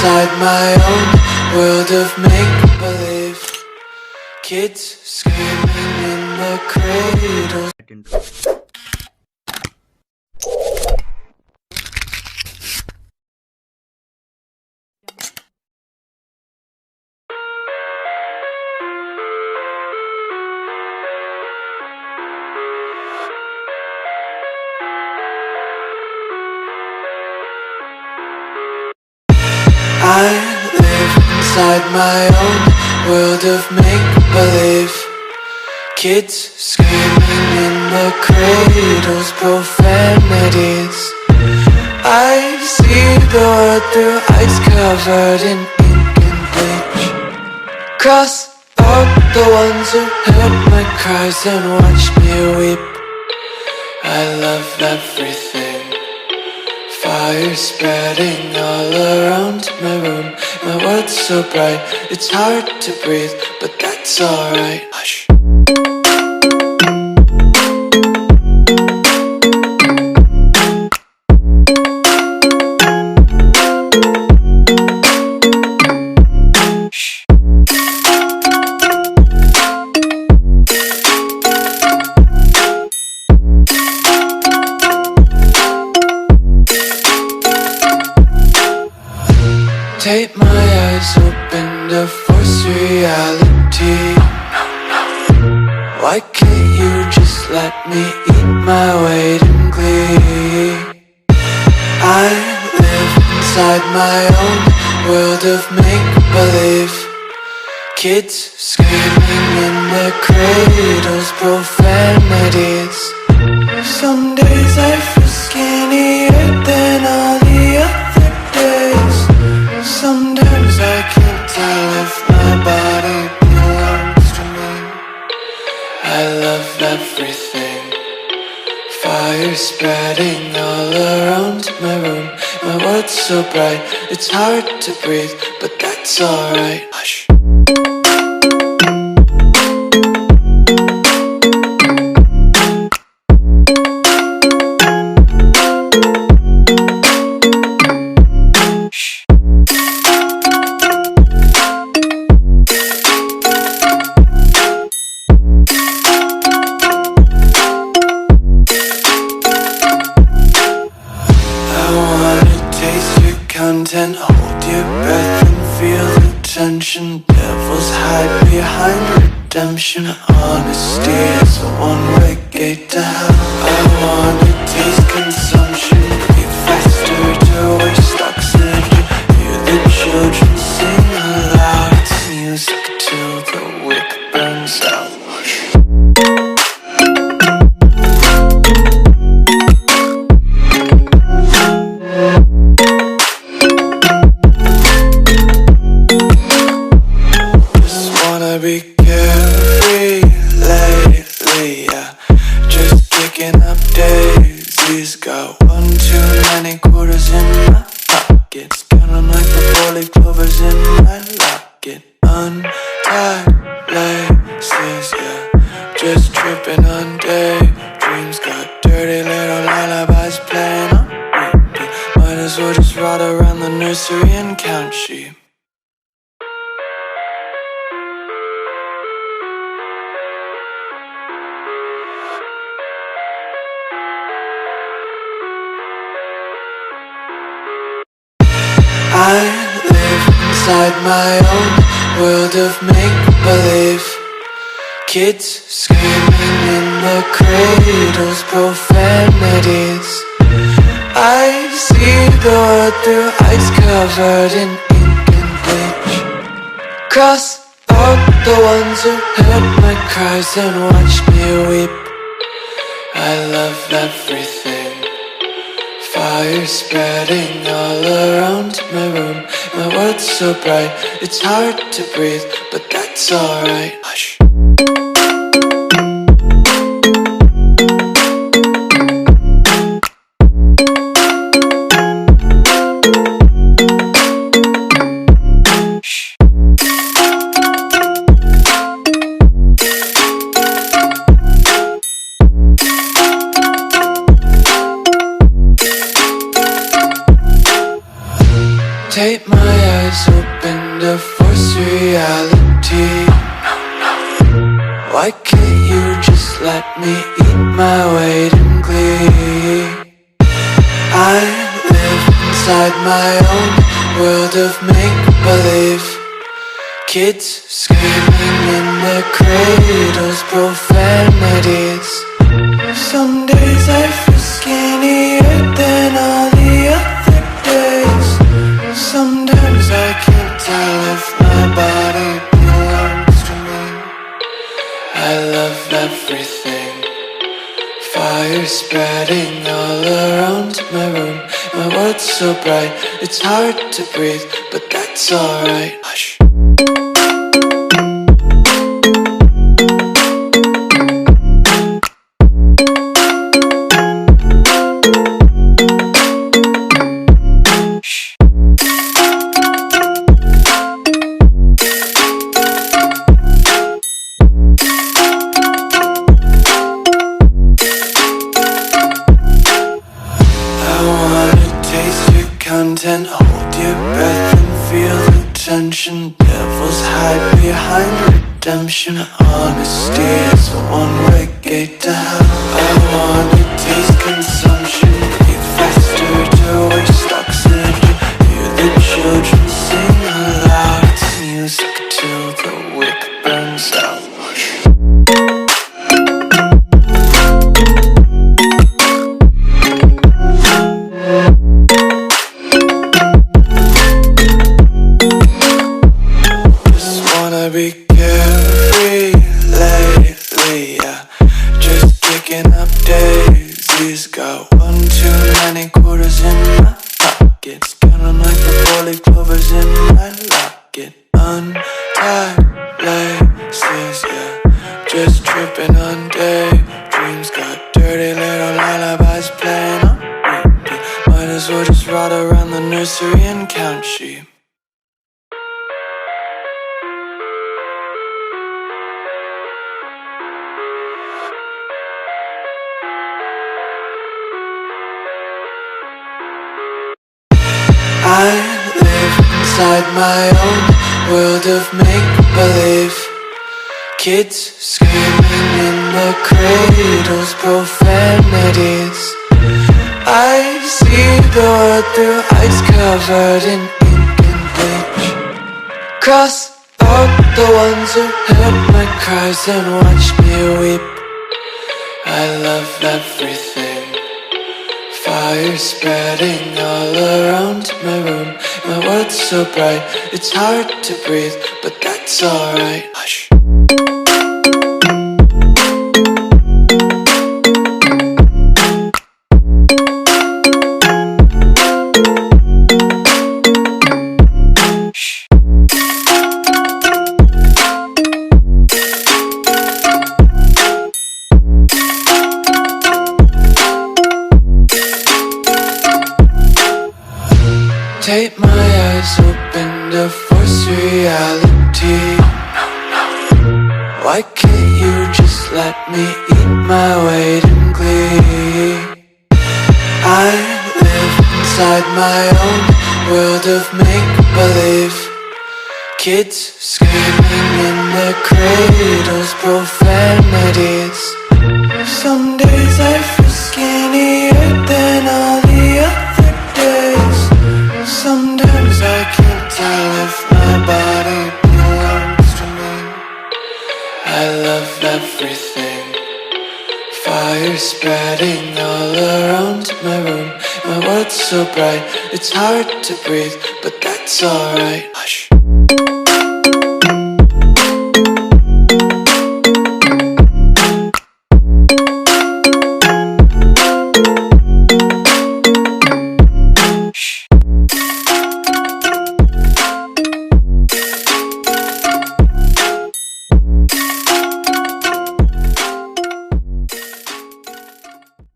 inside my own world of make-believe. Kids screaming in the cradles. I live inside my own world of make-believe. Kids screaming in the cradles, profanities. I see the world through ice covered in ink and bleach. Cross out the ones who heard my cries and watched me weep. I love everything. Fire spreading all around my room. My world's so bright, it's hard to breathe, but that's alright. Hush. Tape my eyes open to force reality. Why can't you just let me eat my weight in glee? I live inside my own world of make-believe. Kids screaming in their cradles, profanities. Some days I feel skinnier than all the other days. Sometimes I can't tell if my body belongs to me. I love everything. Fire spreading all around my room. My world's so bright, it's hard to breathe, but that's alright. Hush. Content, hold your breath and feel the tension. Devils hide behind redemption. Honesty is a one-way gate to hell. I wanna taste consumption. Breathe faster to waste oxygen. Hear the children sing aloud. It's music till the wick burns out. Be carefree lately, yeah. Just kicking up daisies. Got one too many quarters in my pockets. Counting like the four-leaf clovers in my locket. Untied laces, yeah. Just tripping on daydreams. Got dirty little lullabies playing on repeat. Might as well just ride around the nursery and count sheep. I live inside my own world of make-believe. Kids screaming in the cradles, profanities. I see the world through ice covered in ink and bleach. Cross out the ones who heard my cries and watched me weep. I love everything. Fire spreading all around my room. My world's so bright, it's hard to breathe, but that's alright. Hush. Tape my eyes open to force reality. Why can't you just let me eat my weight in glee? I live inside my own world of make-believe. Kids screaming in their cradles, profanities. Some days I feel skinnier than all the other days. Sometimes I can't tell if my body belongs to me. I love everything. Fire spreading all around my room. My world's so bright, it's hard to breathe, but that's alright. Hush. Content, hold your breath and feel the tension. Devils hide behind redemption. Honesty is a one-way gate to hell. I wanna taste consumption. Breathe faster to waste oxygen. Hear the children sing aloud. It's music till the wick burns out. Be carefree lately, yeah. Just kicking up daisies. Got one too many quarters in my pockets. Counting like the four-leaf clovers in my locket. Untied laces, yeah. Just tripping on daydreams. Got dirty little lullabies playing on repeat. Might as well just ride around the nursery and count sheep. I live inside my own world of make-believe. Kids screaming in their cradles, profanities. I see the world through ice covered in ink and bleach. Cross out the ones who heard my cries and watched me weep. I love everything. Fire spreading all around my room. My world's so bright, it's hard to breathe, but that's alright. Hush. Tape my eyes open to force reality. Why can't you just let me eat my weight in glee? I live inside my own world of make-believe. Kids screaming in their cradles, profanities. Some days I feel skinnier than all the other days. Sometimes I can't tell if my body belongs to me. I love everything. Fire spreading all around my room. My world's so bright, it's hard to breathe, but that's alright. Hush.